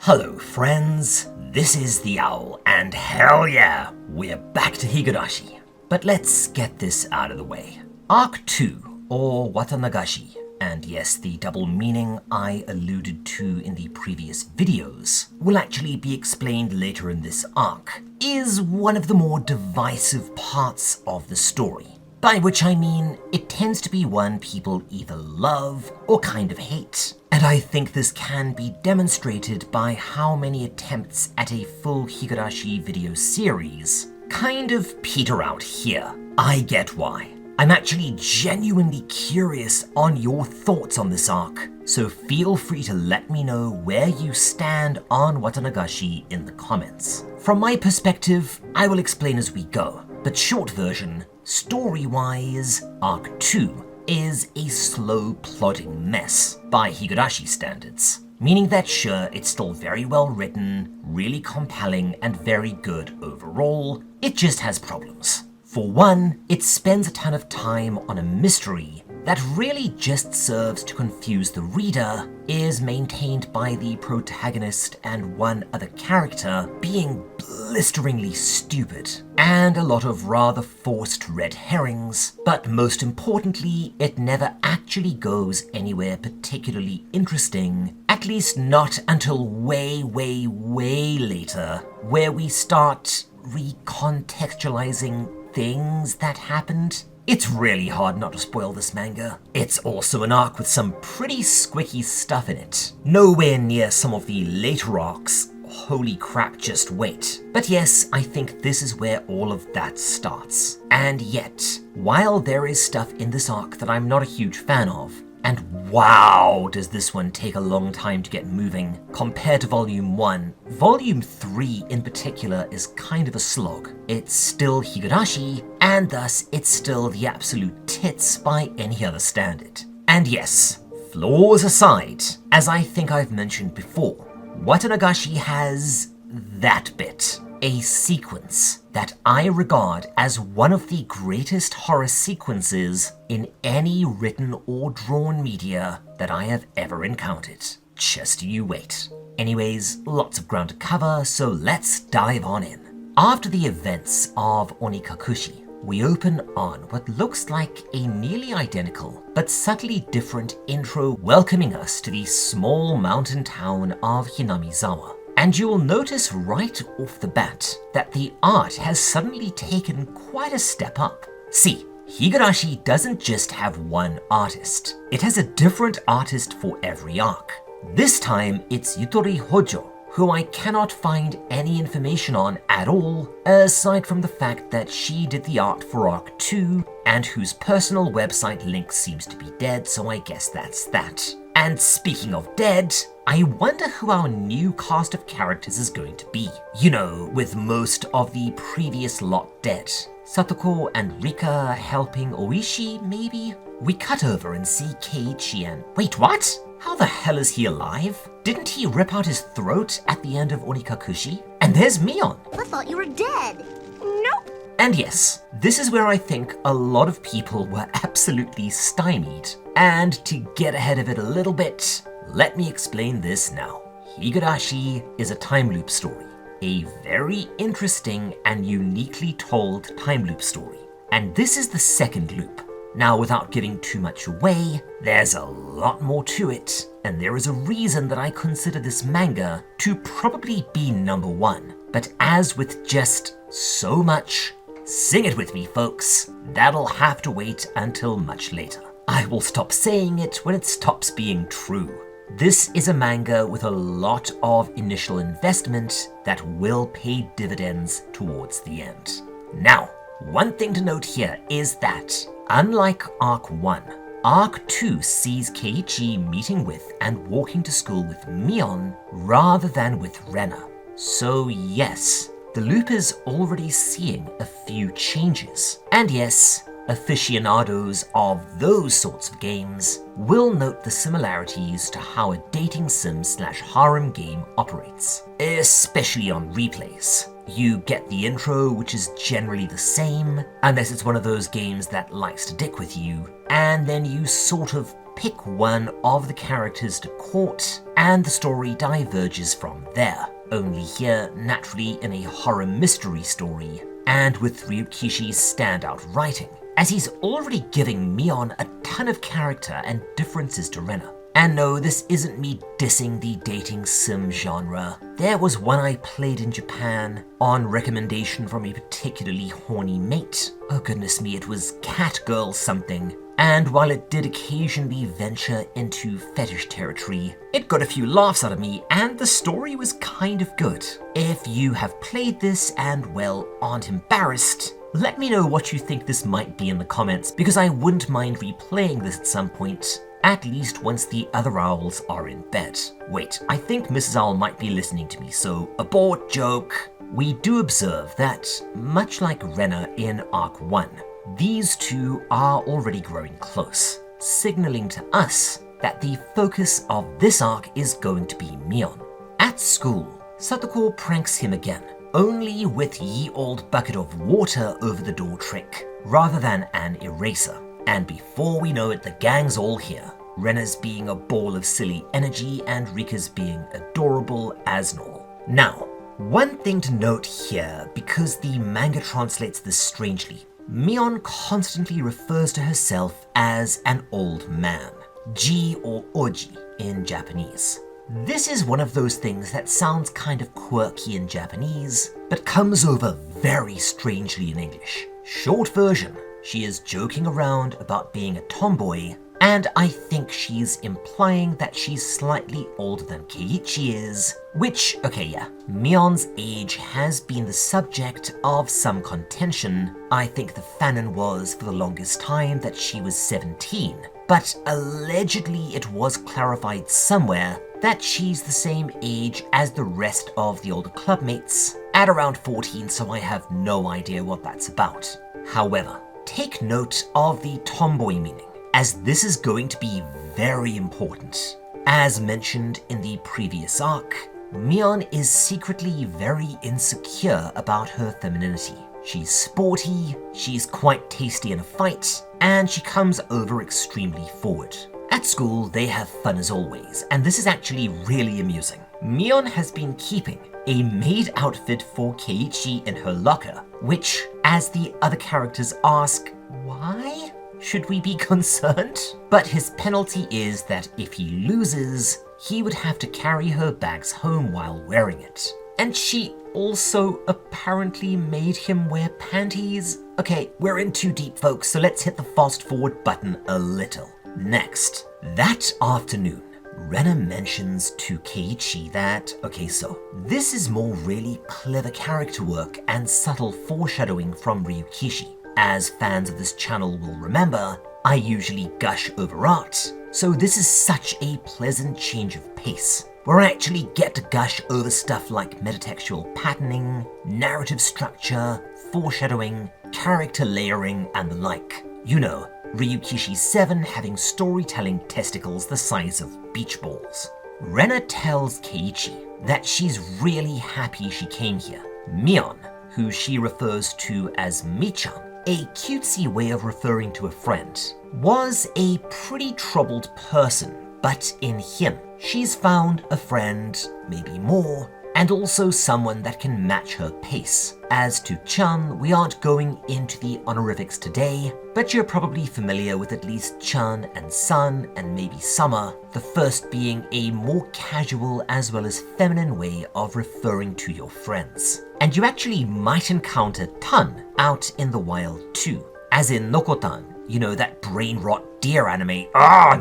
Hello friends, this is the Owl, and hell yeah, we're back to Higurashi. But let's get this out of the way. Arc 2, or Watanagashi, and yes, the double meaning I alluded to in the previous videos, will actually be explained later in this arc, is one of the more divisive parts of the story. By which I mean, it tends to be one people either love or kind of hate. And I think this can be demonstrated by how many attempts at a full Higurashi video series kind of peter out here. I get why. I'm actually genuinely curious on your thoughts on this arc, so feel free to let me know where you stand on Watanagashi in the comments. From my perspective, I will explain as we go, but short version, story-wise, Arc 2 is a slow plodding mess by Higurashi standards, meaning that sure, it's still very well written, really compelling, and very good overall, it just has problems. For one, it spends a ton of time on a mystery that really just serves to confuse the reader, is maintained by the protagonist and one other character being blisteringly stupid, and a lot of rather forced red herrings, but most importantly, it never actually goes anywhere particularly interesting, at least not until way later, where we start recontextualizing things that happened. It's really hard not to spoil this manga. It's also an arc with some pretty squicky stuff in it. Nowhere near some of the later arcs. Holy crap, just wait. But yes, I think this is where all of that starts. And yet, while there is stuff in this arc that I'm not a huge fan of, and wow, does this one take a long time to get moving compared to Volume 1. Volume 3 in particular is kind of a slog. It's still Higurashi, and thus it's still the absolute tits by any other standard. And yes, flaws aside, as I think I've mentioned before, Watanagashi has that bit. A sequence that I regard as one of the greatest horror sequences in any written or drawn media that I have ever encountered. Just you wait. Anyways, lots of ground to cover, so let's dive on in. After the events of Onikakushi, we open on what looks like a nearly identical but subtly different intro welcoming us to the small mountain town of Hinamizawa. And you will notice right off the bat that the art has suddenly taken quite a step up. See, Higurashi doesn't just have one artist. It has a different artist for every arc. This time it's Yutori Hojo, who I cannot find any information on at all, aside from the fact that she did the art for Arc 2, and whose personal website link seems to be dead, so I guess that's that. And speaking of dead, I wonder who our new cast of characters is going to be. You know, with most of the previous lot dead. Satako and Rika helping Oishi, maybe? We cut over and see Keiichi and... Wait, what? How the hell is he alive? Didn't he rip out his throat at the end of Onikakushi? And there's Mion. I thought you were dead. Nope. And yes, this is where I think a lot of people were absolutely stymied. And to get ahead of it a little bit, let me explain this now. Higurashi is a time loop story. A very interesting and uniquely told time loop story. And this is the second loop. Now, without giving too much away, there's a lot more to it, and there is a reason that I consider this manga to probably be number one. But as with just so much, sing it with me, folks, that'll have to wait until much later. I will stop saying it when it stops being true. This is a manga with a lot of initial investment that will pay dividends towards the end. Now, one thing to note here is that, unlike Arc 1, Arc 2 sees Keiichi meeting with and walking to school with Mion rather than with Rena. So yes, the loop is already seeing a few changes. And yes, aficionados of those sorts of games will note the similarities to how a dating sim/harem game operates, especially on replays. You get the intro, which is generally the same, unless it's one of those games that likes to dick with you, and then you sort of pick one of the characters to court, and the story diverges from there. Only here, naturally, in a horror mystery story, and with Ryukishi's standout writing, as he's already giving Mion a ton of character and differences to Rena. And no, this isn't me dissing the dating sim genre. There was one I played in Japan on recommendation from a particularly horny mate. Oh goodness me, it was Cat Girl something. And while it did occasionally venture into fetish territory, it got a few laughs out of me, and the story was kind of good. If you have played this and, well, aren't embarrassed, let me know what you think this might be in the comments, because I wouldn't mind replaying this at some point, at least once the other owls are in bed. Wait, I think Mrs. Owl might be listening to me, so abort joke. We do observe that, much like Rena in Arc 1, these two are already growing close, signaling to us that the focus of this arc is going to be Mion. At school, Satako pranks him again, only with ye old bucket of water over the door trick, rather than an eraser. And before we know it, the gang's all here. Rena's being a ball of silly energy, and Rika's being adorable as normal. Now, one thing to note here, because the manga translates this strangely, Mion constantly refers to herself as an old man, ji or oji in Japanese. This is one of those things that sounds kind of quirky in Japanese, but comes over very strangely in English. Short version, she is joking around about being a tomboy, and I think she's implying that she's slightly older than Keiichi is, which, okay yeah, Mion's age has been the subject of some contention. I think the fanon was for the longest time that she was 17, but allegedly it was clarified somewhere that she's the same age as the rest of the older clubmates, at around 14, so I have no idea what that's about. However, take note of the tomboy meaning, as this is going to be very important. As mentioned in the previous arc, Mion is secretly very insecure about her femininity. She's sporty, she's quite tasty in a fight, and she comes over extremely forward. At school, they have fun as always, and this is actually really amusing. Mion has been keeping a maid outfit for Keiichi in her locker, which, as the other characters ask, why? Should we be concerned? But his penalty is that if he loses, he would have to carry her bags home while wearing it. And she also apparently made him wear panties. Okay, we're in too deep, folks, so let's hit the fast forward button a little. Next, that afternoon, Rena mentions to Keiichi that, okay, so this is more really clever character work and subtle foreshadowing from Ryukishi. As fans of this channel will remember, I usually gush over art, so this is such a pleasant change of pace, where I actually get to gush over stuff like metatextual patterning, narrative structure, foreshadowing, character layering, and the like. You know, Ryukishi 7 having storytelling testicles the size of beach balls. Rena tells Keiichi that she's really happy she came here. Mion, who she refers to as Michan, a cutesy way of referring to a friend, was a pretty troubled person, but in him, she's found a friend, maybe more, and also someone that can match her pace. As to Chun, we aren't going into the honorifics today, but you're probably familiar with at least Chun and Sun and maybe Summer, the first being a more casual as well as feminine way of referring to your friends. And you actually might encounter Tan out in the wild too, as in Nokotan, you know, that brain rot deer anime.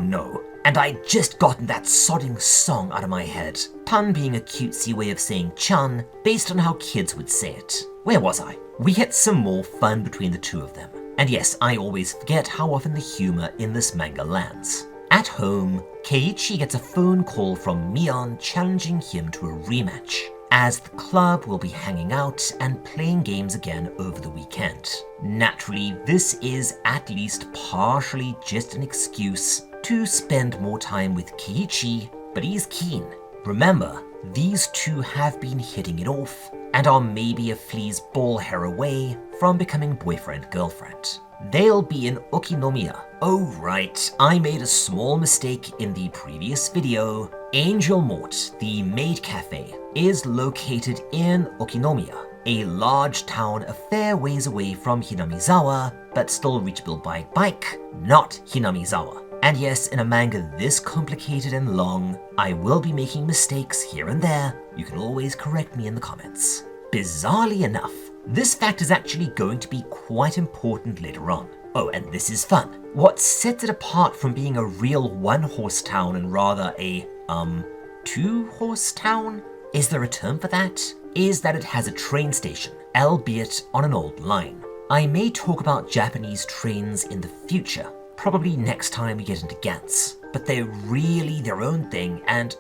No. And I'd just gotten that sodding song out of my head. Tan being a cutesy way of saying Chun, based on how kids would say it. Where was I? We hit some more fun between the two of them. And yes, I always forget how often the humor in this manga lands. At home, Keiichi gets a phone call from Mion challenging him to a rematch, as the club will be hanging out and playing games again over the weekend. Naturally, this is at least partially just an excuse to spend more time with Keiichi, but he's keen. Remember, these two have been hitting it off and are maybe a flea's ball hair away from becoming boyfriend-girlfriend. they'll be in Okinomiya. Oh right, I made a small mistake in the previous video. Angel Mort, the maid cafe, is located in Okinomiya, a large town a fair ways away from Hinamizawa, but still reachable by bike, not Hinamizawa. And yes, in a manga this complicated and long, I will be making mistakes here and there. You can always correct me in the comments. Bizarrely enough, this fact is actually going to be quite important later on. Oh, and this is fun. What sets it apart from being a real one-horse town and rather a, two-horse town? Is there a term for that? Is that it has a train station, albeit on an old line. I may talk about Japanese trains in the future, probably next time we get into Gantz, but they're really their own thing and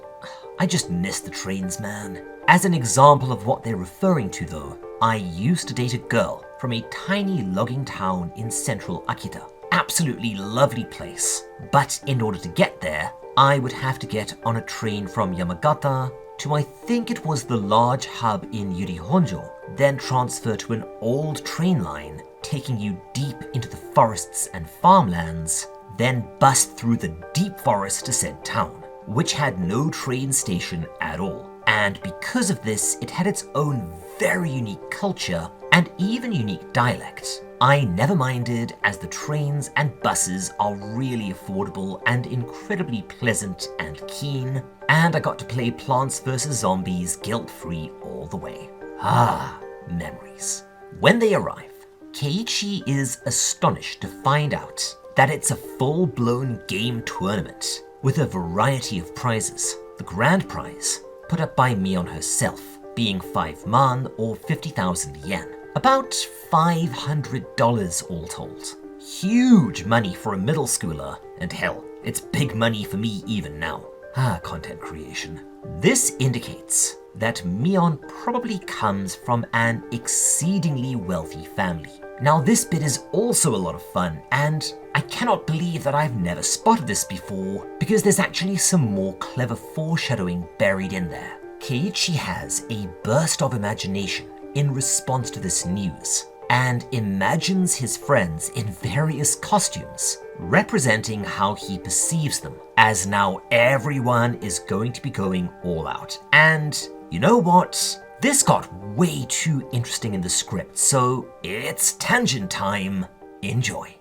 I just miss the trains, man. As an example of what they're referring to though, I used to date a girl from a tiny logging town in central Akita. Absolutely lovely place, but in order to get there, I would have to get on a train from Yamagata to I think it was the large hub in Yurihonjo, then transfer to an old train line taking you deep into the forests and farmlands, then bust through the deep forest to said town, which had no train station at all. And because of this, it had its own very unique culture and even unique dialect. I never minded, as the trains and buses are really affordable and incredibly pleasant and keen, and I got to play Plants vs. Zombies guilt-free all the way. Ah, memories. When they arrive, Keiichi is astonished to find out that it's a full-blown game tournament with a variety of prizes. The grand prize, put up by Mion herself, being 5 man or 50,000 yen. About $500 all told. Huge money for a middle schooler, and hell, it's big money for me even now. Content creation. This indicates that Mion probably comes from an exceedingly wealthy family. Now this bit is also a lot of fun, and I cannot believe that I've never spotted this before, because there's actually some more clever foreshadowing buried in there. Keiichi has a burst of imagination in response to this news, and imagines his friends in various costumes, representing how he perceives them, as now everyone is going to be going all out. And you know what? This got way too interesting in the script, so it's tangent time. Enjoy.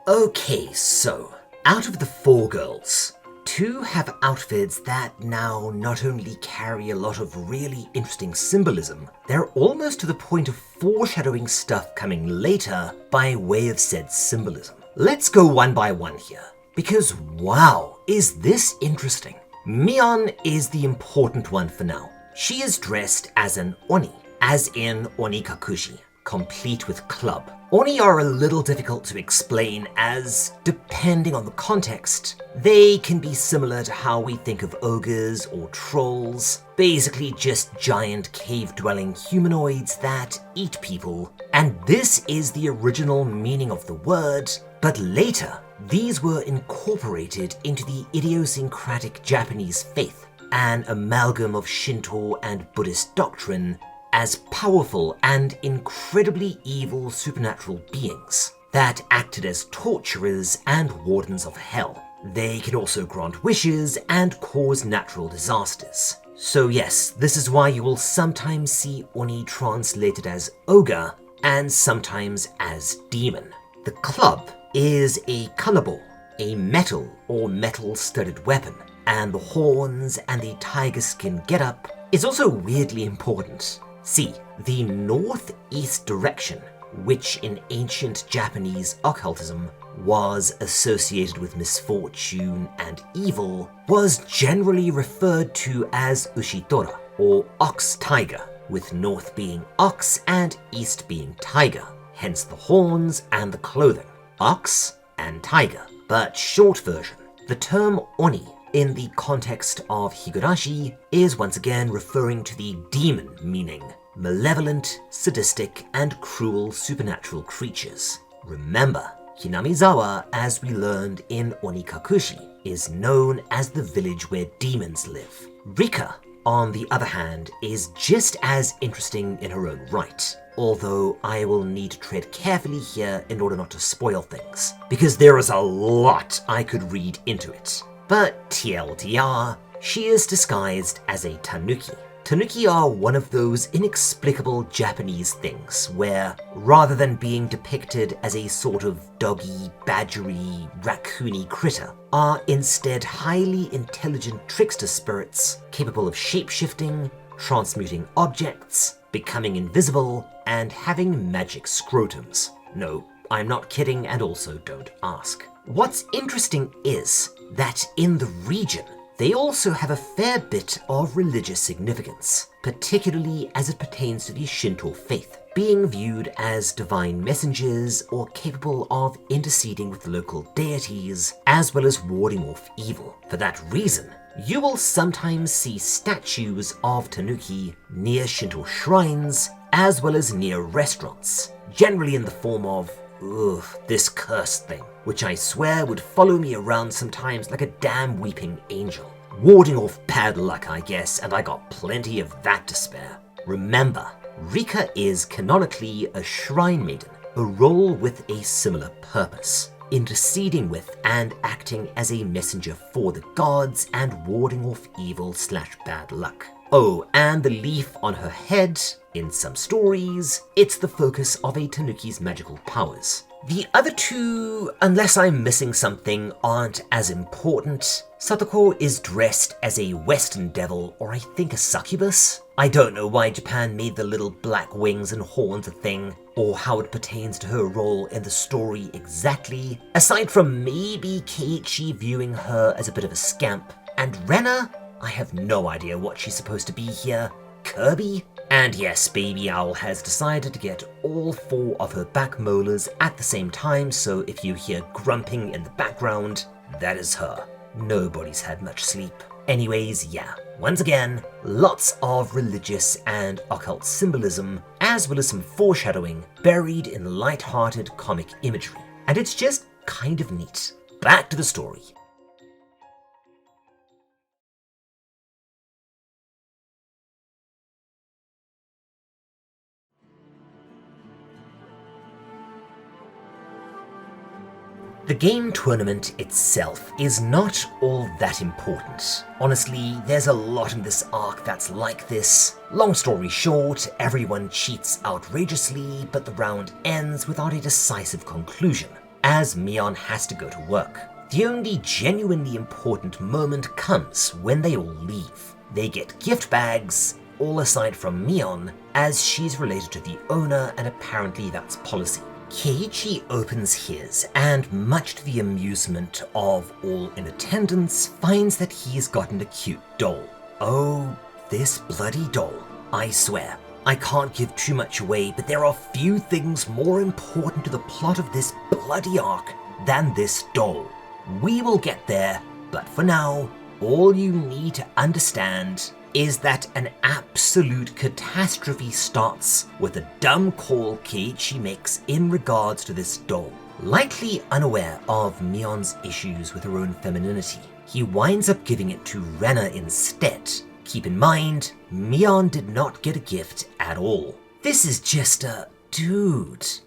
Okay, so out of the 4 girls, 2 have outfits that now not only carry a lot of really interesting symbolism, they're almost to the point of foreshadowing stuff coming later by way of said symbolism. Let's go one by one here, because wow, is this interesting. Mion is the important one for now. She is dressed as an Oni, as in Onikakushi, complete with club. Oni are a little difficult to explain as, depending on the context, they can be similar to how we think of ogres or trolls, basically just giant cave-dwelling humanoids that eat people. And this is the original meaning of the word, but later, these were incorporated into the idiosyncratic Japanese faith, an amalgam of Shinto and Buddhist doctrine, as powerful and incredibly evil supernatural beings that acted as torturers and wardens of hell. They can also grant wishes and cause natural disasters. So yes, this is why you will sometimes see Oni translated as ogre and sometimes as demon. The club is a kanabo, a metal or metal-studded weapon, and the horns and the tiger skin getup is also weirdly important. See, the northeast direction, which in ancient Japanese occultism was associated with misfortune and evil, was generally referred to as Ushitora, or ox-tiger, with north being ox and east being tiger, hence the horns and the clothing, ox and tiger. But short version, the term Oni in the context of Higurashi is once again referring to the demon, meaning malevolent, sadistic, and cruel supernatural creatures. Remember, Hinamizawa, as we learned in Onikakushi, is known as the village where demons live. Rika, on the other hand, is just as interesting in her own right, although I will need to tread carefully here in order not to spoil things, because there is a lot I could read into it. But TLDR, she is disguised as a tanuki. Tanuki are one of those inexplicable Japanese things where, rather than being depicted as a sort of doggy, badgery, raccoony critter, are instead highly intelligent trickster spirits capable of shape-shifting, transmuting objects, becoming invisible, and having magic scrotums. No, I'm not kidding, and also don't ask. What's interesting is that in the region, they also have a fair bit of religious significance, particularly as it pertains to the Shinto faith, being viewed as divine messengers or capable of interceding with local deities, as well as warding off evil. For that reason, you will sometimes see statues of tanuki near Shinto shrines, as well as near restaurants, generally in the form of this cursed thing, which I swear would follow me around sometimes like a damn weeping angel. Warding off bad luck, I guess, and I got plenty of that to spare. Remember, Rika is canonically a shrine maiden, a role with a similar purpose, interceding with and acting as a messenger for the gods and warding off evil/bad luck. Oh, and the leaf on her head, in some stories, it's the focus of a tanuki's magical powers. The other two, unless I'm missing something, aren't as important. Satako is dressed as a western devil, or I think a succubus. I don't know why Japan made the little black wings and horns a thing, or how it pertains to her role in the story exactly, aside from maybe Keiichi viewing her as a bit of a scamp. And Rena? I have no idea what she's supposed to be here. Kirby? And yes, Baby Owl has decided to get all 4 of her back molars at the same time, so if you hear grumping in the background, that is her. Nobody's had much sleep. Anyways, yeah, once again, lots of religious and occult symbolism, as well as some foreshadowing buried in light-hearted comic imagery. And it's just kind of neat. Back to the story. The game tournament itself is not all that important. Honestly, there's a lot in this arc that's like this. Long story short, everyone cheats outrageously, but the round ends without a decisive conclusion, as Mion has to go to work. The only genuinely important moment comes when they all leave. They get gift bags, all aside from Mion, as she's related to the owner and apparently that's policy. Keiichi opens his, and much to the amusement of all in attendance, finds that he's gotten a cute doll. Oh, this bloody doll. I swear, I can't give too much away, but there are few things more important to the plot of this bloody arc than this doll. We will get there, but for now, all you need to understand is that an absolute catastrophe starts with a dumb call Keiichi makes in regards to this doll. Likely unaware of Mion's issues with her own femininity, he winds up giving it to Rena instead. Keep in mind, Mion did not get a gift at all. This is just a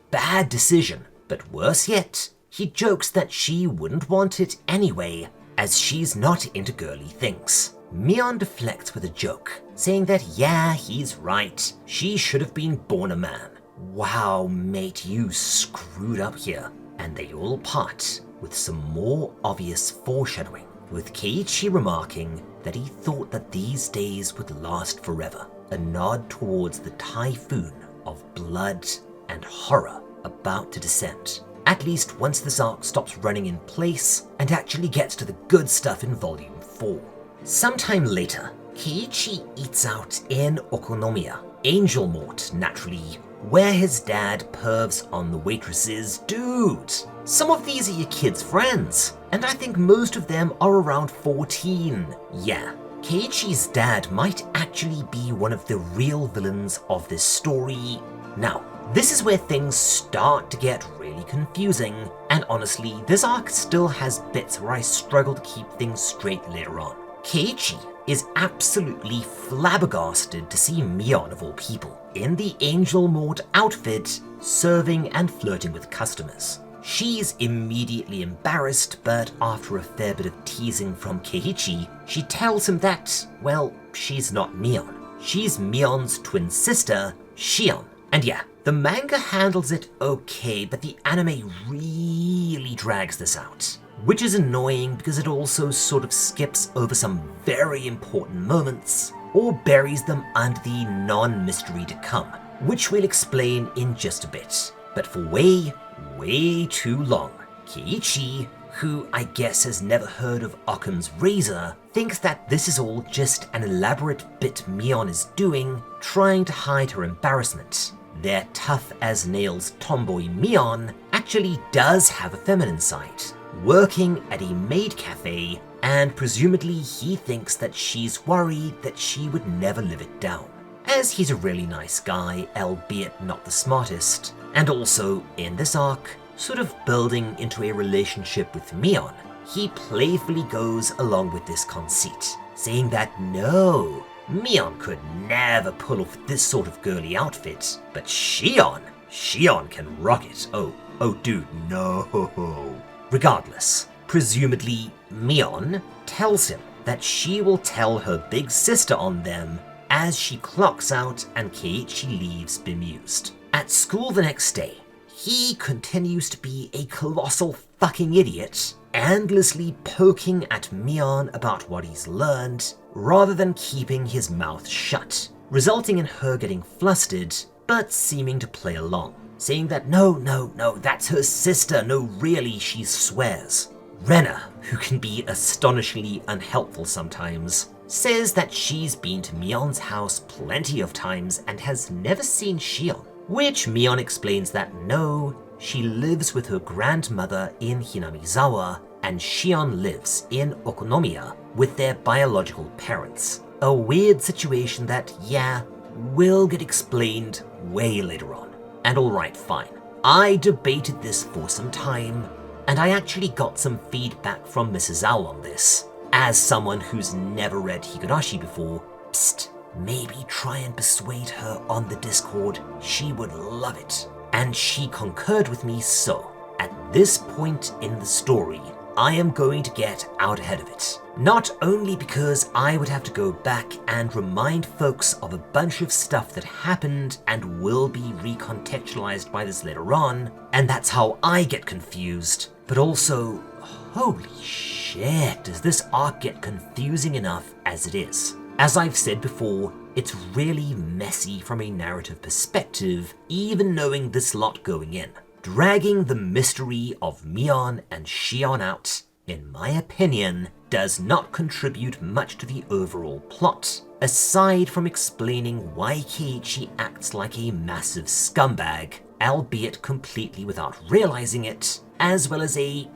bad decision, but worse yet, he jokes that she wouldn't want it anyway, as she's not into girly things. Mion deflects with a joke, saying that yeah, he's right, she should have been born a man. Wow, mate, you screwed up here. And they all part with some more obvious foreshadowing, with Keiichi remarking that he thought that these days would last forever, a nod towards the typhoon of blood and horror about to descend. At least once this arc stops running in place and actually gets to the good stuff in Volume 4. Sometime later, Keiichi eats out in Okonomiya, Angel Mort naturally, where his dad pervs on the waitresses. Dude, some of these are your kids' friends, and I think most of them are around 14. Yeah, Keiichi's dad might actually be one of the real villains of this story. Now, This is where things start to get really confusing, and honestly, this arc still has bits where I struggle to keep things straight later on. Keiichi is absolutely flabbergasted to see Mion, of all people, in the angel mode outfit, serving and flirting with customers. She's immediately embarrassed, but after a fair bit of teasing from Keiichi, she tells him that, well, she's not Mion. She's Mion's twin sister, Shion. And yeah, the manga handles it okay, but the anime really drags this out. Which is annoying because it also sort of skips over some very important moments, or buries them under the non-mystery to come, which we'll explain in just a bit. But for way too long, Keiichi, who I guess has never heard of Occam's razor, thinks that this is all just an elaborate bit Mion is doing, trying to hide her embarrassment. Their tough-as-nails tomboy Mion actually does have a feminine side, working at a maid cafe, and presumably he thinks that she's worried that she would never live it down, as he's a really nice guy, albeit not the smartest, and also, in this arc, sort of building into a relationship with Mion. He playfully goes along with this conceit, saying that no, Mion could never pull off this sort of girly outfit, but Shion can rock it. Oh dude, no. Regardless, presumably Mion tells him that she will tell her big sister on them as she clocks out and Keiichi leaves bemused. At school the next day, he continues to be a colossal fucking idiot, endlessly poking at Mion about what he's learned, rather than keeping his mouth shut, resulting in her getting flustered, but seeming to play along, saying that no, that's her sister, no really, she swears. Rena, who can be astonishingly unhelpful sometimes, says that she's been to Mion's house plenty of times and has never seen Shion, which Mion explains that no, she lives with her grandmother in Hinamizawa, and Shion lives in Okonomiya with their biological parents. A weird situation that, yeah, will get explained way later on. And alright, fine. I debated this for some time, and I actually got some feedback from Mrs. Owl on this. As someone who's never read Higurashi before, psst, maybe try and persuade her on the Discord, she would love it. And she concurred with me, so at this point in the story, I am going to get out ahead of it. Not only because I would have to go back and remind folks of a bunch of stuff that happened and will be recontextualized by this later on, and that's how I get confused, but also, holy shit, does this arc get confusing enough as it is. As I've said before, it's really messy from a narrative perspective, even knowing this lot going in. Dragging the mystery of Mion and Shion out, in my opinion, does not contribute much to the overall plot, aside from explaining why Keiichi acts like a massive scumbag, albeit completely without realizing it, as well as a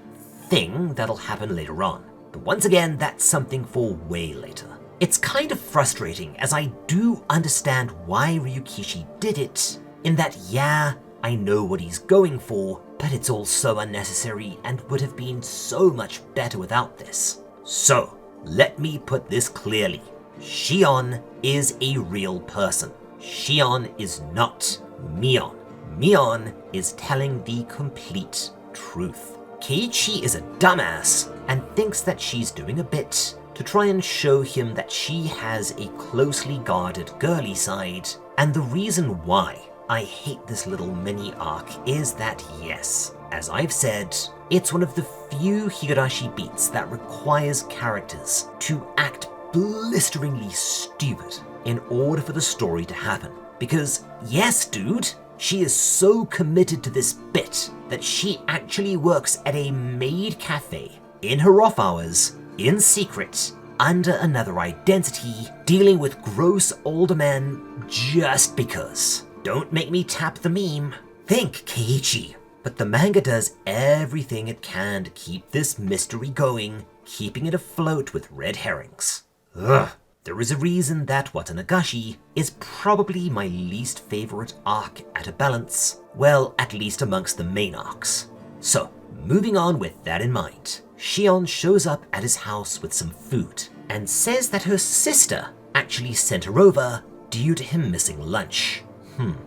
thing that'll happen later on. But once again, that's something for way later. It's kind of frustrating, as I do understand why Ryukishi did it, in that yeah, I know what he's going for, but it's all so unnecessary and would have been so much better without this. So, let me put this clearly. Shion is a real person. Shion is not Mion. Mion is telling the complete truth. Keiichi is a dumbass and thinks that she's doing a bit to try and show him that she has a closely guarded girly side, and the reason why I hate this little mini arc is that yes, as I've said, it's one of the few Higurashi beats that requires characters to act blisteringly stupid in order for the story to happen. Because yes dude, she is so committed to this bit that she actually works at a maid cafe in her off hours, in secret, under another identity, dealing with gross older men just because. Don't make me tap the meme. Think Keiichi. But the manga does everything it can to keep this mystery going, keeping it afloat with red herrings. Ugh. There is a reason that Watanagashi is probably my least favorite arc at a balance, well, at least amongst the main arcs. So, moving on with that in mind, Shion shows up at his house with some food and says that her sister actually sent her over due to him missing lunch.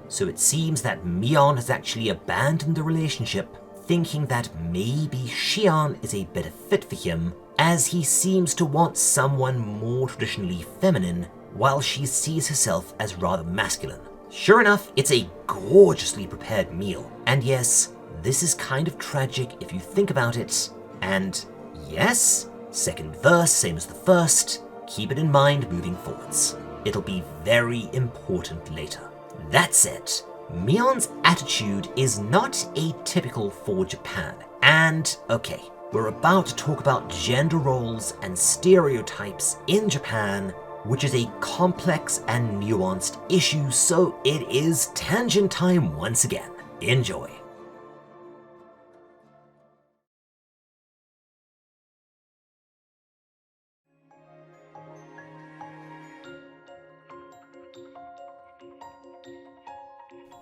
So it seems that Mion has actually abandoned the relationship, thinking that maybe Shion is a better fit for him, as he seems to want someone more traditionally feminine, while she sees herself as rather masculine. Sure enough, it's a gorgeously prepared meal, and yes, this is kind of tragic if you think about it, and yes, second verse, same as the first, keep it in mind moving forwards. It'll be very important later. That said, Mion's attitude is not atypical for Japan, and okay, we're about to talk about gender roles and stereotypes in Japan, which is a complex and nuanced issue, so it is tangent time once again. Enjoy.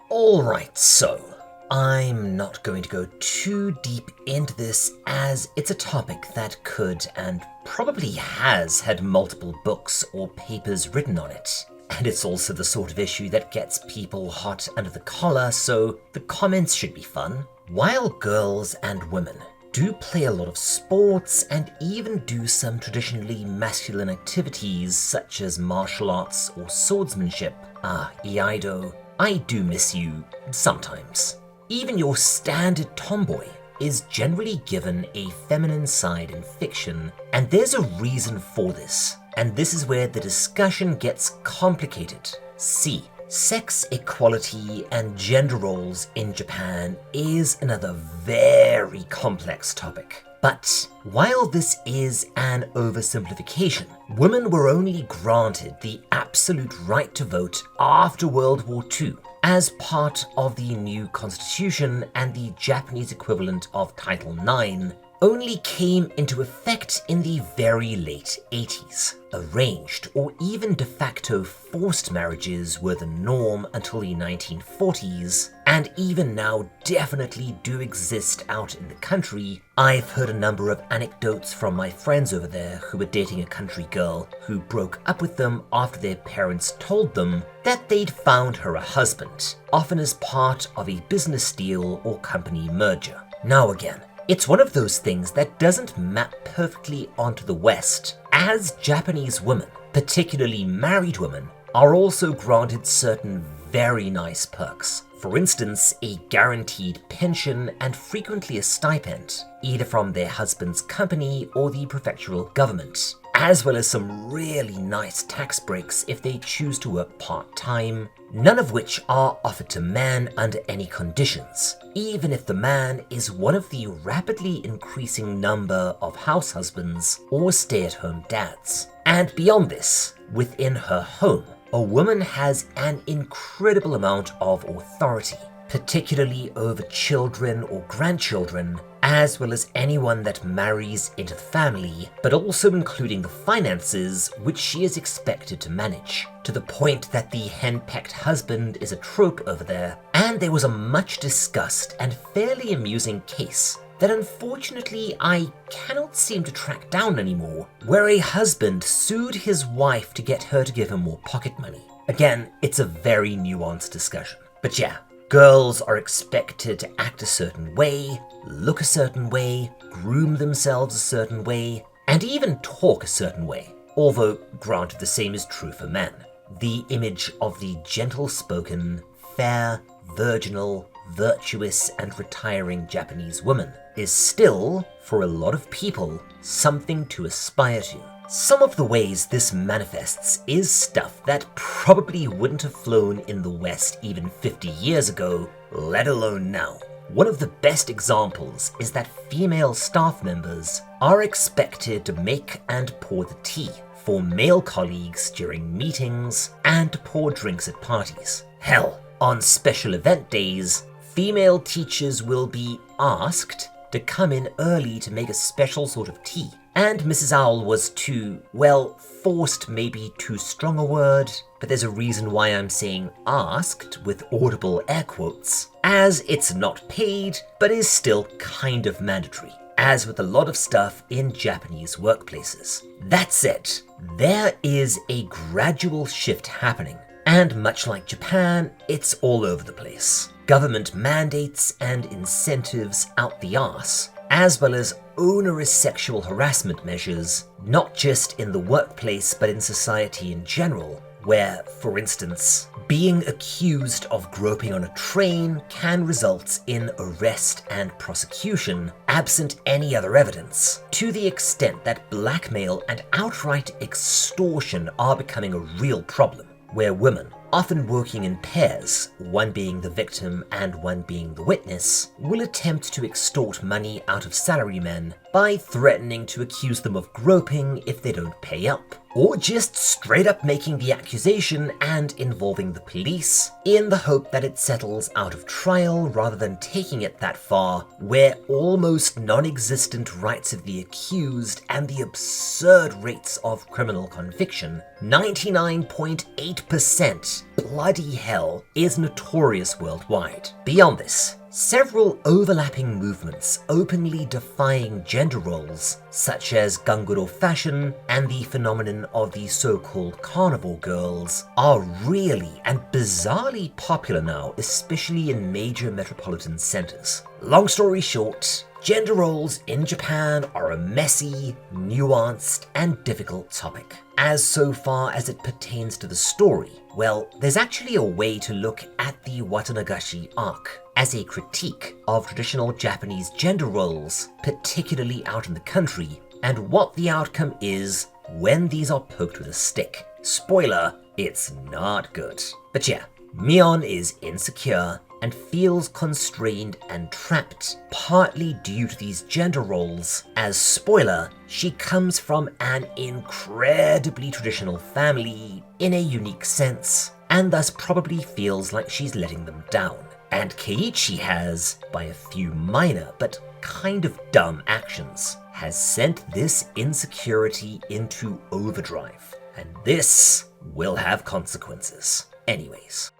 Alright, so I'm not going to go too deep into this, as it's a topic that could and probably has had multiple books or papers written on it. And it's also the sort of issue that gets people hot under the collar, so the comments should be fun. While girls and women do play a lot of sports and even do some traditionally masculine activities such as martial arts or swordsmanship, Iaido, I do miss you sometimes. Even your standard tomboy is generally given a feminine side in fiction, and there's a reason for this. And this is where the discussion gets complicated. See, sex equality and gender roles in Japan is another very complex topic. But while this is an oversimplification, women were only granted the absolute right to vote after World War II as part of the new constitution, and the Japanese equivalent of Title IX only came into effect in the very late 80s. Arranged or even de facto forced marriages were the norm until the 1940s, and even now definitely do exist out in the country. I've heard a number of anecdotes from my friends over there who were dating a country girl who broke up with them after their parents told them that they'd found her a husband, often as part of a business deal or company merger. Now again, it's one of those things that doesn't map perfectly onto the West, as Japanese women, particularly married women, are also granted certain very nice perks. For instance, a guaranteed pension and frequently a stipend, either from their husband's company or the prefectural government, as well as some really nice tax breaks if they choose to work part-time, none of which are offered to men under any conditions, even if the man is one of the rapidly increasing number of house husbands or stay-at-home dads. And beyond this, within her home, a woman has an incredible amount of authority, particularly over children or grandchildren, as well as anyone that marries into the family, but also including the finances, which she is expected to manage, to the point that the henpecked husband is a trope over there. And there was a much discussed and fairly amusing case that unfortunately I cannot seem to track down anymore, where a husband sued his wife to get her to give him more pocket money. Again, it's a very nuanced discussion. But yeah, girls are expected to act a certain way, look a certain way, groom themselves a certain way, and even talk a certain way. Although, granted, the same is true for men. The image of the gentle-spoken, fair, virginal, virtuous, and retiring Japanese woman is still, for a lot of people, something to aspire to. Some of the ways this manifests is stuff that probably wouldn't have flown in the West even 50 years ago, let alone now. One of the best examples is that female staff members are expected to make and pour the tea for male colleagues during meetings and to pour drinks at parties. Hell, on special event days, female teachers will be asked to come in early to make a special sort of tea. and Mrs. Owl was too, well, forced may be too strong a word, but there's a reason why I'm saying asked with audible air quotes, as it's not paid, but is still kind of mandatory, as with a lot of stuff in Japanese workplaces. That said, there is a gradual shift happening, and much like Japan, it's all over the place. Government mandates and incentives out the arse, as well as onerous sexual harassment measures, not just in the workplace but in society in general, where, for instance, being accused of groping on a train can result in arrest and prosecution, absent any other evidence, to the extent that blackmail and outright extortion are becoming a real problem, where women, often working in pairs, one being the victim and one being the witness, will attempt to extort money out of salarymen by threatening to accuse them of groping if they don't pay up, or just straight up making the accusation and involving the police in the hope that it settles out of trial rather than taking it that far, where almost non-existent rights of the accused and the absurd rates of criminal conviction, 99.8% bloody hell, is notorious worldwide. Beyond this, several overlapping movements openly defying gender roles, such as Ganguro fashion and the phenomenon of the so-called carnivore girls, are really and bizarrely popular now, especially in major metropolitan centers. Long story short, gender roles in Japan are a messy, nuanced, and difficult topic. As so far as it pertains to the story, well, there's actually a way to look at the Watanagashi arc as a critique of traditional Japanese gender roles, particularly out in the country, and what the outcome is when these are poked with a stick. Spoiler, it's not good. But yeah, Mion is insecure and feels constrained and trapped, partly due to these gender roles, as spoiler, she comes from an incredibly traditional family in a unique sense, and thus probably feels like she's letting them down. And Keiichi has, by a few minor but kind of dumb actions, has sent this insecurity into overdrive, and this will have consequences. Anyways.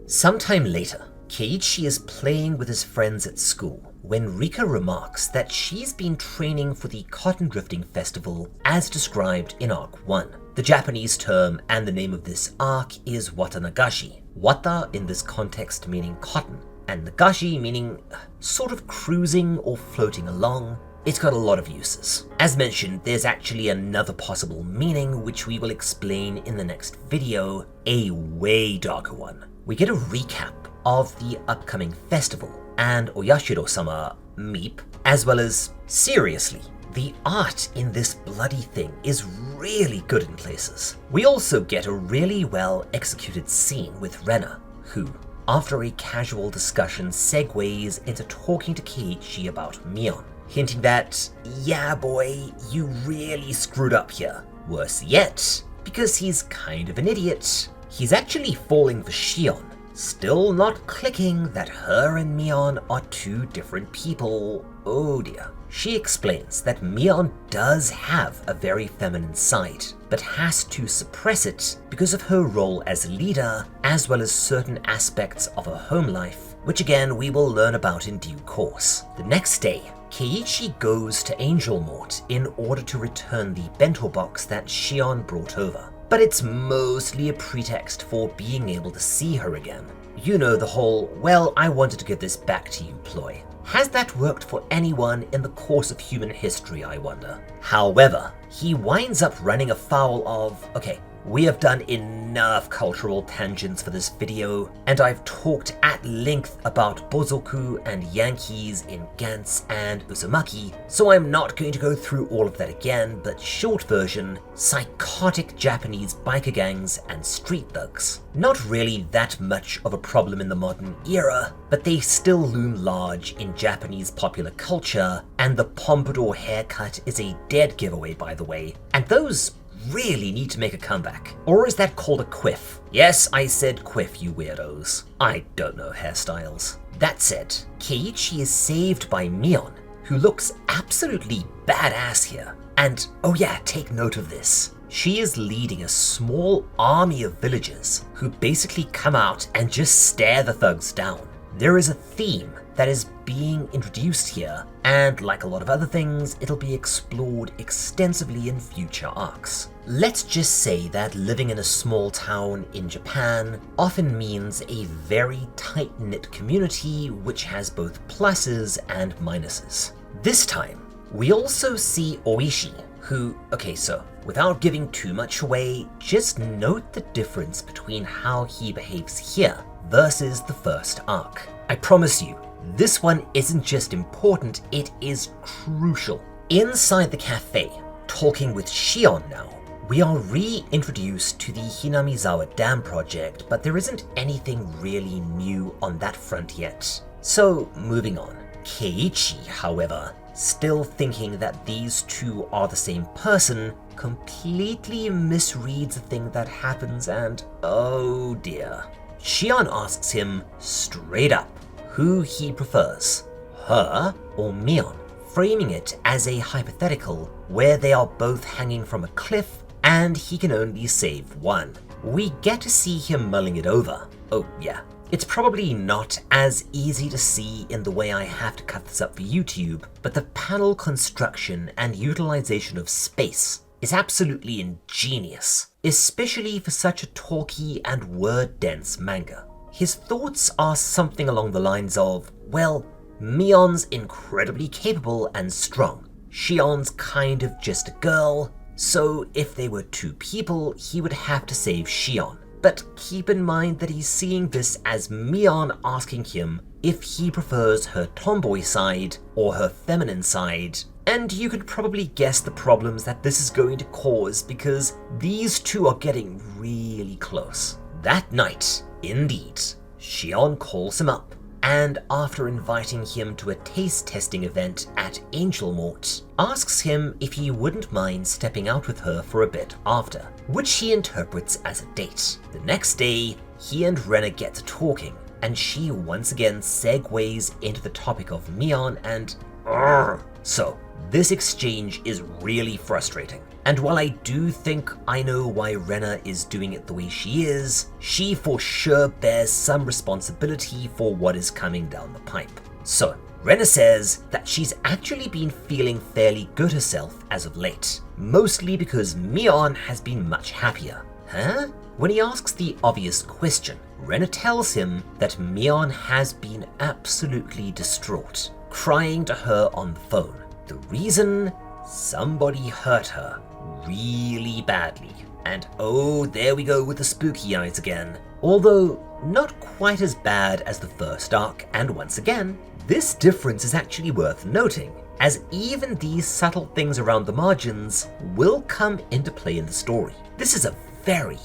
Sometime later, Keiichi is playing with his friends at school when Rika remarks that she's been training for the Cotton Drifting Festival as described in Arc 1. The Japanese term and the name of this arc is Watanagashi. Wata in this context meaning cotton, and Nagashi meaning sort of cruising or floating along. It's got a lot of uses. As mentioned, there's actually another possible meaning which we will explain in the next video, a way darker one. We get a recap of the upcoming festival and Oyashiro-sama, Meep, as well as, seriously, the art in this bloody thing is really good in places. We also get a really well executed scene with Rena, who, after a casual discussion, segues into talking to Keiichi about Mion, hinting that, yeah boy, you really screwed up here. Worse yet, because he's kind of an idiot, he's actually falling for Shion, still not clicking that her and Mion are two different people. Oh dear. She explains that Mion does have a very feminine side, but has to suppress it because of her role as leader, as well as certain aspects of her home life, which again we will learn about in due course. The next day, Keiichi goes to Angel Mort in order to return the bento box that Shion brought over. But it's mostly a pretext for being able to see her again. You know, the whole, well, I wanted to give this back to you ploy. Has that worked for anyone in the course of human history, I wonder? However, he winds up running afoul of, okay, we have done enough cultural tangents for this video, and I've talked at length about Bozoku and Yankees in Gantz and Uzumaki, so I'm not going to go through all of that again, but short version, psychotic Japanese biker gangs and street thugs. Not really that much of a problem in the modern era, but they still loom large in Japanese popular culture, and the pompadour haircut is a dead giveaway, by the way, and those really need to make a comeback. Or is that called a quiff? Yes, I said quiff, you weirdos. I don't know hairstyles. That said, Keiichi is saved by Mion, who looks absolutely badass here. And, oh yeah, take note of this. She is leading a small army of villagers who basically come out and just stare the thugs down. There is a theme that is being introduced here, and like a lot of other things, it'll be explored extensively in future arcs. Let's just say that living in a small town in Japan often means a very tight-knit community which has both pluses and minuses. This time, we also see Oishi, who, okay, so without giving too much away, just note the difference between how he behaves here versus the first arc. I promise you, this one isn't just important, it is crucial. Inside the cafe, talking with Shion now, we are reintroduced to the Hinamizawa Dam project, but there isn't anything really new on that front yet. So, moving on. Keiichi, however, still thinking that these two are the same person, completely misreads a thing that happens and oh dear. Shion asks him straight up who he prefers, her or Mion, framing it as a hypothetical where they are both hanging from a cliff and he can only save one. We get to see him mulling it over. Oh yeah, it's probably not as easy to see in the way I have to cut this up for YouTube, but the panel construction and utilization of space is absolutely ingenious, especially for such a talky and word-dense manga. His thoughts are something along the lines of, well, Mion's incredibly capable and strong. Shion's kind of just a girl, so if they were two people, he would have to save Shion. But keep in mind that he's seeing this as Mion asking him if he prefers her tomboy side or her feminine side, and you could probably guess the problems that this is going to cause because these two are getting really close. That night, indeed, Shion calls him up, and after inviting him to a taste testing event at Angel Mort, asks him if he wouldn't mind stepping out with her for a bit after, which he interprets as a date. The next day, he and Rena get to talking, and she once again segues into the topic of Mion and so this exchange is really frustrating. And while I do think I know why Rena is doing it the way she is, she for sure bears some responsibility for what is coming down the pipe. So, Rena says that she's actually been feeling fairly good herself as of late, mostly because Mion has been much happier. Huh? When he asks the obvious question, Rena tells him that Mion has been absolutely distraught, crying to her on the phone. The reason? Somebody hurt her really badly. And oh, there we go with the spooky eyes again. Although not quite as bad as the first arc, and once again, this difference is actually worth noting, as even these subtle things around the margins will come into play in the story. This is a very,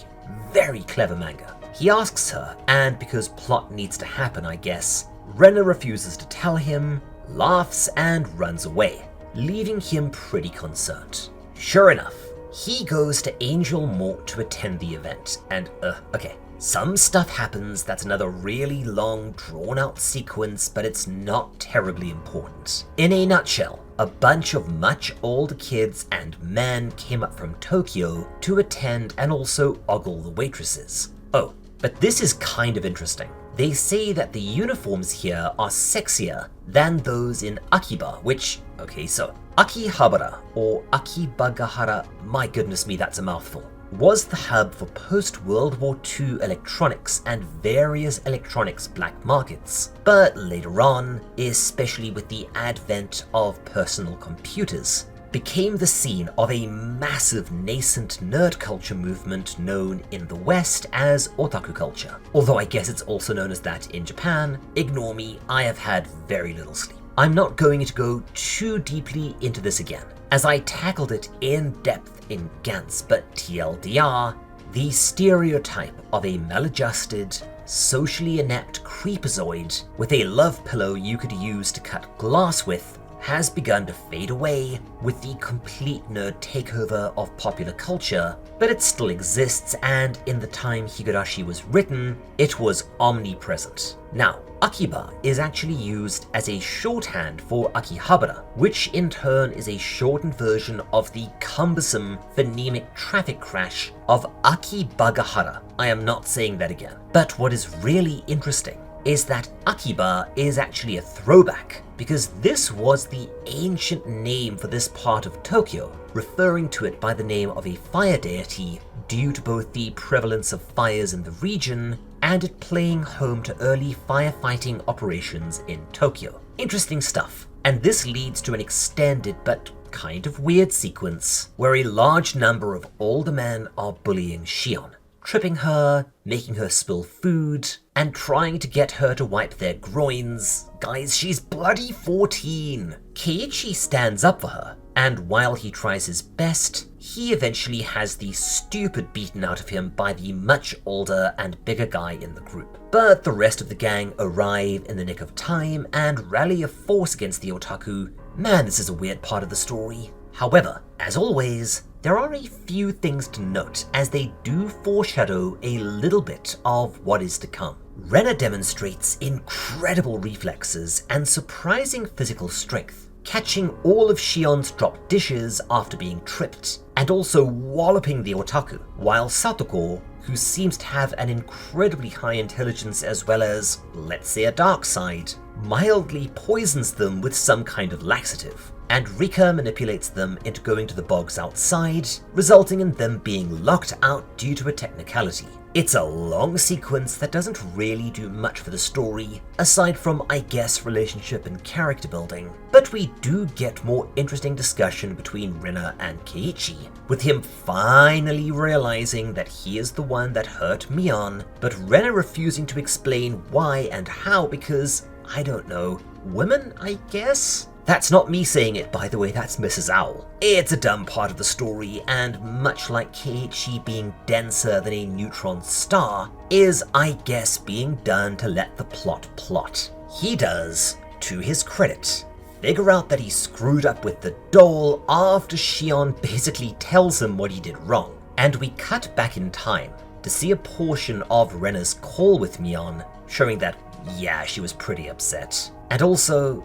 very clever manga. He asks her, and because plot needs to happen I guess, Rena refuses to tell him, laughs and runs away, leaving him pretty concerned. Sure enough, he goes to Angel Mort to attend the event, and okay, some stuff happens that's another really long, drawn-out sequence, but it's not terribly important. In a nutshell, a bunch of much older kids and men came up from Tokyo to attend and also ogle the waitresses. Oh, but this is kind of interesting. They say that the uniforms here are sexier than those in Akiba, which, okay, so Akihabara, or Akibagahara, my goodness me, that's a mouthful, was the hub for post-World War II electronics and various electronics black markets. But later on, especially with the advent of personal computers, became the scene of a massive nascent nerd culture movement known in the West as otaku culture. Although I guess it's also known as that in Japan. Ignore me, I have had very little sleep. I'm not going to go too deeply into this again, as I tackled it in depth in Gantz, but TLDR, the stereotype of a maladjusted, socially inept creepazoid with a love pillow you could use to cut glass with has begun to fade away with the complete nerd takeover of popular culture, but it still exists, and in the time Higurashi was written, it was omnipresent. Now, Akiba is actually used as a shorthand for Akihabara, which in turn is a shortened version of the cumbersome phonemic traffic crash of Akibagahara. I am not saying that again. But what is really interesting is that Akiba is actually a throwback, because this was the ancient name for this part of Tokyo, referring to it by the name of a fire deity due to both the prevalence of fires in the region and it playing home to early firefighting operations in Tokyo. Interesting stuff. And this leads to an extended but kind of weird sequence where a large number of older men are bullying Shion, tripping her, making her spill food, and trying to get her to wipe their groins. Guys, she's bloody 14! Keiichi stands up for her, and while he tries his best, he eventually has the stupid beaten out of him by the much older and bigger guy in the group. But the rest of the gang arrive in the nick of time and rally a force against the otaku. Man, this is a weird part of the story. However, as always, there are a few things to note as they do foreshadow a little bit of what is to come. Rena demonstrates incredible reflexes and surprising physical strength, catching all of Shion's dropped dishes after being tripped, and also walloping the otaku, while Satako, who seems to have an incredibly high intelligence as well as, let's say, a dark side, mildly poisons them with some kind of laxative, and Rika manipulates them into going to the bogs outside, resulting in them being locked out due to a technicality. It's a long sequence that doesn't really do much for the story, aside from, I guess, relationship and character building, but we do get more interesting discussion between Rena and Keiichi, with him finally realizing that he is the one that hurt Mion, but Rena refusing to explain why and how because, I don't know, women, I guess? That's not me saying it, by the way, that's Mrs. Owl. It's a dumb part of the story, and much like Keiichi being denser than a neutron star, is, I guess, being done to let the plot. He does, to his credit, figure out that he screwed up with the doll after Shion basically tells him what he did wrong. And we cut back in time to see a portion of Rena's call with Mion, showing that, yeah, she was pretty upset. And also,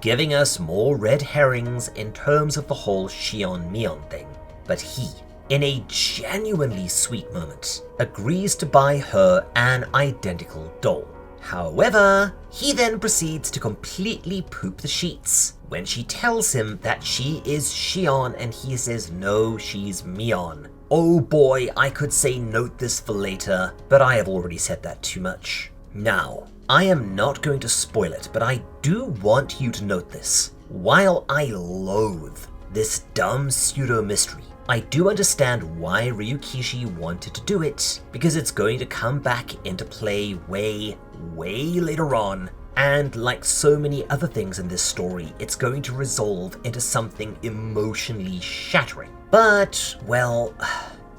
giving us more red herrings in terms of the whole Shion-Mion thing. But he, in a genuinely sweet moment, agrees to buy her an identical doll. However, he then proceeds to completely poop the sheets when she tells him that she is Shion and he says no, she's Mion. Oh boy, I could say note this for later, but I have already said that too much. Now, I am not going to spoil it, but I do want you to note this. While I loathe this dumb pseudo-mystery, I do understand why Ryukishi wanted to do it, because it's going to come back into play way later on, and like so many other things in this story, it's going to resolve into something emotionally shattering. But, well,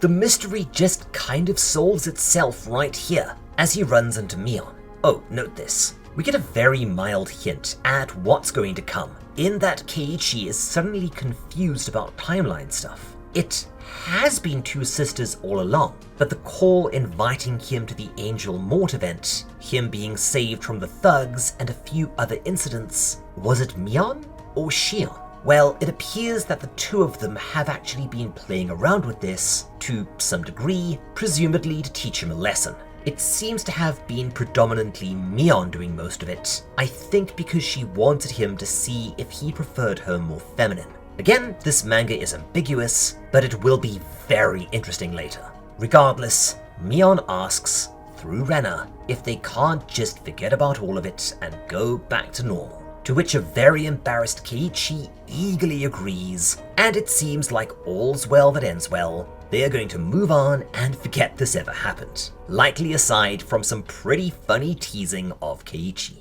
the mystery just kind of solves itself right here, as he runs into Mion. Oh, note this. We get a very mild hint at what's going to come, in that Keiichi is suddenly confused about timeline stuff. It has been two sisters all along, but the call inviting him to the Angel Mort event, him being saved from the thugs, and a few other incidents, was it Mion or Shion? Well, it appears that the two of them have actually been playing around with this, to some degree, presumably to teach him a lesson. It seems to have been predominantly Mion doing most of it, I think because she wanted him to see if he preferred her more feminine. Again, this manga is ambiguous, but it will be very interesting later. Regardless, Mion asks, through Rena, if they can't just forget about all of it and go back to normal. To which a very embarrassed Keiichi eagerly agrees, and it seems like all's well that ends well. They are going to move on and forget this ever happened, likely aside from some pretty funny teasing of Keiichi.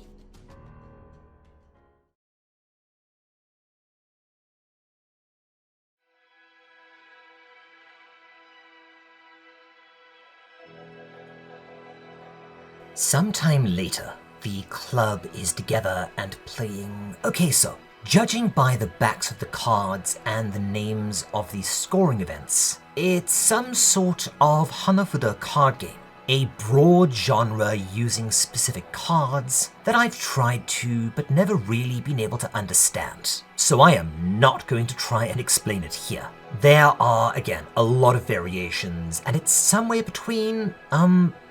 Sometime later, the club is together and playing. Okay, so Judging by the backs of the cards and the names of the scoring events, it's some sort of Hanafuda card game. A broad genre using specific cards that I've tried to but never really been able to understand. So I am not going to try and explain it here. There are, again, a lot of variations, and it's somewhere between,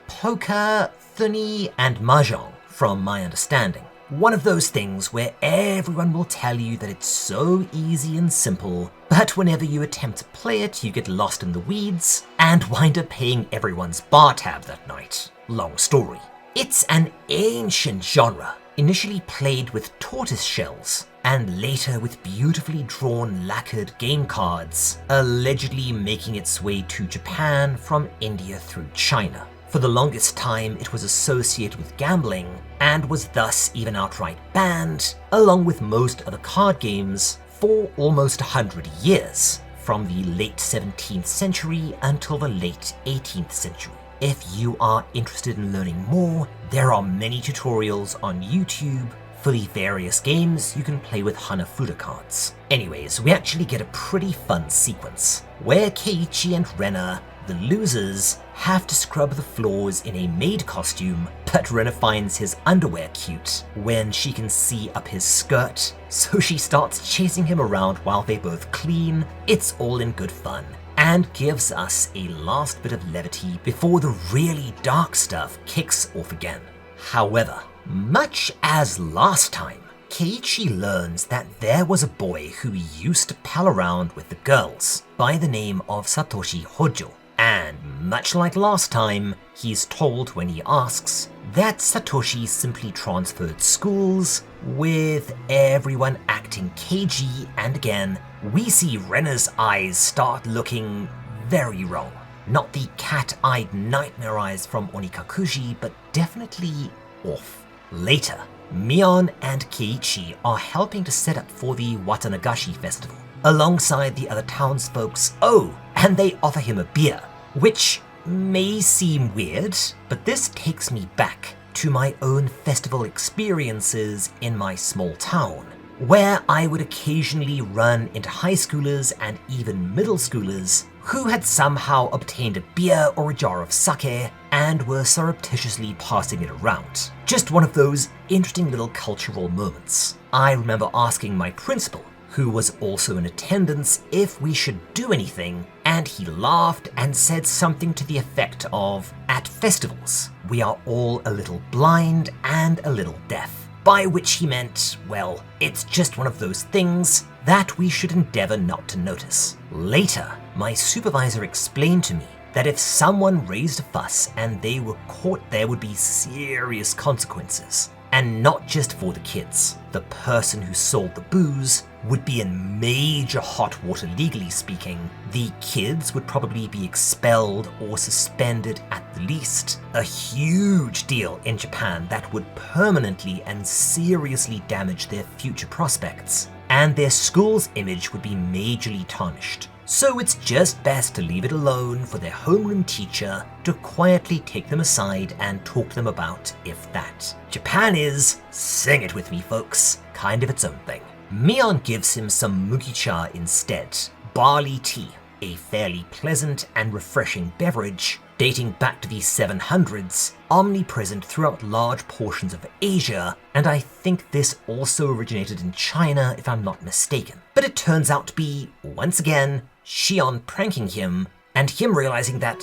poker, thuni, and mahjong, from my understanding. One of those things where everyone will tell you that it's so easy and simple, but whenever you attempt to play it, you get lost in the weeds and wind up paying everyone's bar tab that night. Long story. It's an ancient genre, initially played with tortoise shells, and later with beautifully drawn lacquered game cards, allegedly making its way to Japan from India through China. For the longest time, it was associated with gambling, and was thus even outright banned, along with most other card games, for almost 100 years, from the late 17th century until the late 18th century. If you are interested in learning more, there are many tutorials on YouTube for the various games you can play with Hanafuda cards. Anyways, we actually get a pretty fun sequence, where Keiichi and Rena, the losers, have to scrub the floors in a maid costume, but Rena finds his underwear cute when she can see up his skirt, so she starts chasing him around while they both clean. It's all in good fun, and gives us a last bit of levity before the really dark stuff kicks off again. However, much as last time, Keiichi learns that there was a boy who used to pal around with the girls by the name of Satoshi Hojo. And much like last time, he's told when he asks that Satoshi simply transferred schools, with everyone acting cagey, and again, we see Rena's eyes start looking very wrong. Not the cat-eyed nightmare eyes from Onikakuji, but definitely off. Later, Mion and Keiichi are helping to set up for the Watanagashi festival, alongside the other townsfolks. Oh, and they offer him a beer, which may seem weird, but this takes me back to my own festival experiences in my small town, where I would occasionally run into high schoolers and even middle schoolers who had somehow obtained a beer or a jar of sake and were surreptitiously passing it around. Just one of those interesting little cultural moments. I remember asking my principal, who was also in attendance, if we should do anything, and he laughed and said something to the effect of, "At festivals, we are all a little blind and a little deaf," by which he meant, well, it's just one of those things that we should endeavor not to notice. Later, my supervisor explained to me that if someone raised a fuss and they were caught, there would be serious consequences. And not just for the kids. The person who sold the booze would be in major hot water legally speaking. The kids would probably be expelled or suspended at the least. A huge deal in Japan that would permanently and seriously damage their future prospects. And their school's image would be majorly tarnished. So it's just best to leave it alone for their homeroom teacher to quietly take them aside and talk to them about, if that. Japan is, sing it with me folks, kind of its own thing. Mion gives him some mugicha instead, barley tea, a fairly pleasant and refreshing beverage dating back to the 700s, omnipresent throughout large portions of Asia, and I think this also originated in China if I'm not mistaken. But it turns out to be, once again, Shion pranking him, and him realizing that,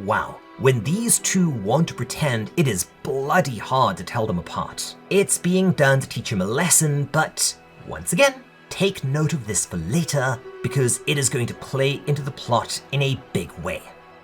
wow, when these two want to pretend, it is bloody hard to tell them apart. It's being done to teach him a lesson, but once again, take note of this for later, because it is going to play into the plot in a big way.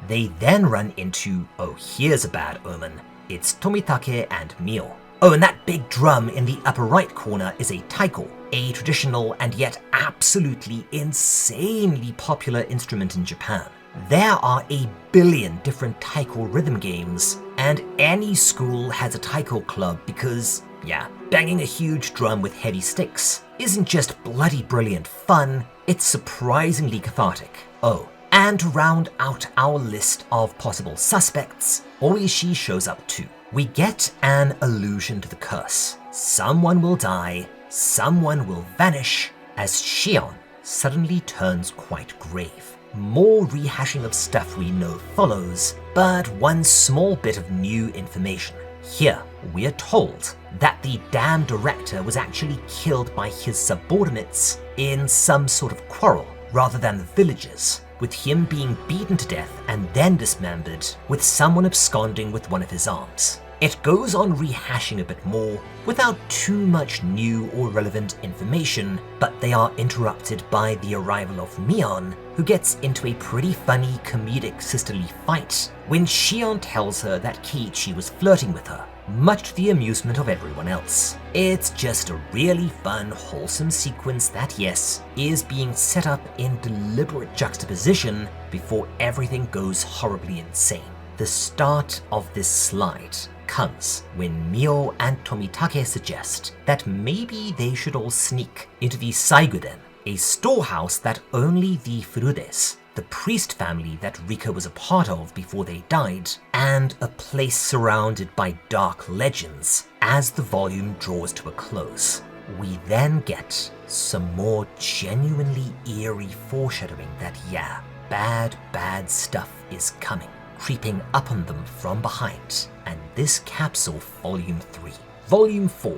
They then run into, oh here's a bad omen, it's Tomitake and Mio. Oh, and that big drum in the upper right corner is a taiko, a traditional and yet absolutely insanely popular instrument in Japan. There are a billion different taiko rhythm games, and any school has a taiko club because, yeah, banging a huge drum with heavy sticks isn't just bloody brilliant fun, it's surprisingly cathartic. Oh, and to round out our list of possible suspects, Oishi shows up too. We get an allusion to the curse. Someone will die, someone will vanish as Shion suddenly turns quite grave. More rehashing of stuff we know follows, but one small bit of new information. Here, we are told that the damn director was actually killed by his subordinates in some sort of quarrel rather than the villagers, with him being beaten to death and then dismembered, with someone absconding with one of his arms. It goes on rehashing a bit more without too much new or relevant information, but they are interrupted by the arrival of Mion, who gets into a pretty funny comedic sisterly fight when Shion tells her that Keiichi was flirting with her, much to the amusement of everyone else. It's just a really fun, wholesome sequence that, yes, is being set up in deliberate juxtaposition before everything goes horribly insane. The start of this slide comes when Mio and Tomitake suggest that maybe they should all sneak into the Saiguden, a storehouse that only the Furudes, the priest family that Rika was a part of before they died, and a place surrounded by dark legends as the volume draws to a close. We then get some more genuinely eerie foreshadowing that yeah, bad stuff is coming, creeping up on them from behind, and this caps off Volume 3. Volume 4,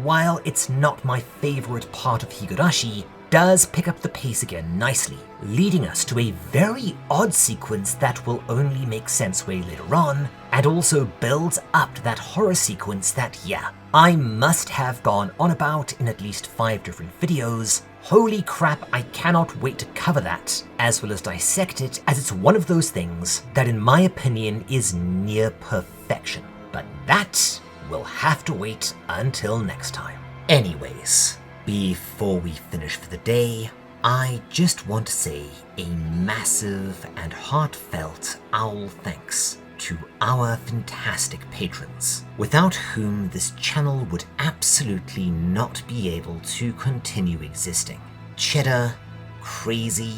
while it's not my favourite part of Higurashi, does pick up the pace again nicely, leading us to a very odd sequence that will only make sense way later on, and also builds up to that horror sequence that, yeah, I must have gone on about in at least 5 different videos. Holy crap, I cannot wait to cover that, as well as dissect it, as it's one of those things that in my opinion is near perfection. But that will have to wait until next time. Anyways, before we finish for the day, I just want to say a massive and heartfelt owl thanks to our fantastic patrons, without whom this channel would absolutely not be able to continue existing. Cheddar, Crazy,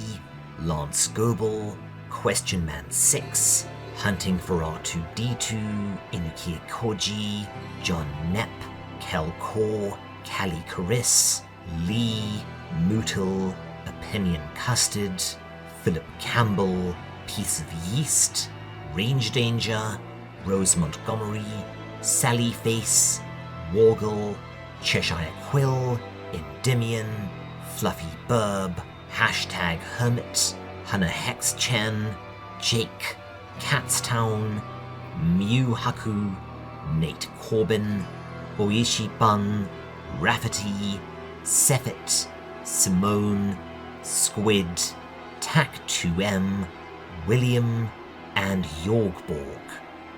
Lance Goebel, Question Man 6, Hunting for R2D2, Inuki Koji, John Nepp, Kel Kor, Callie Caris, Lee, Mootle, Opinion Custard, Philip Campbell, Piece of Yeast, Range Danger, Rose Montgomery, Sally Face, Wargle, Cheshire Quill, Endymion, Fluffy Burb, Hashtag Hermit, Hannah Hexchen, Jake, Catstown, Mew Haku, Nate Corbin, Oishi Bun, Rafferty, Sefet, Simone, Squid, Tac2M, William, and Yorgborg.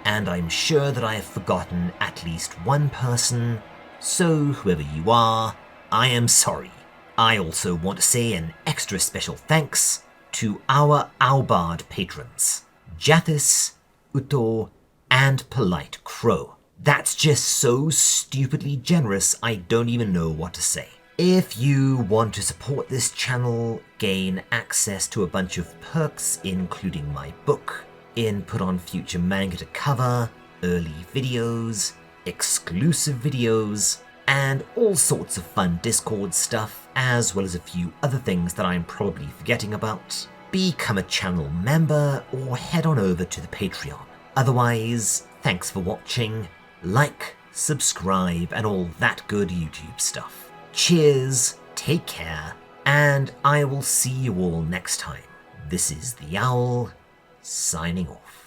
And I'm sure that I have forgotten at least one person, so whoever you are, I am sorry. I also want to say an extra special thanks to our Owlbard patrons, Jathis, Uto, and Polite Crow. That's just so stupidly generous, I don't even know what to say. If you want to support this channel, gain access to a bunch of perks including my book, input on future manga to cover, early videos, exclusive videos, and all sorts of fun Discord stuff, as well as a few other things that I'm probably forgetting about, become a channel member or head on over to the Patreon. Otherwise, thanks for watching, like, subscribe, and all that good YouTube stuff. Cheers, take care, and I will see you all next time. This is the Owl, signing off.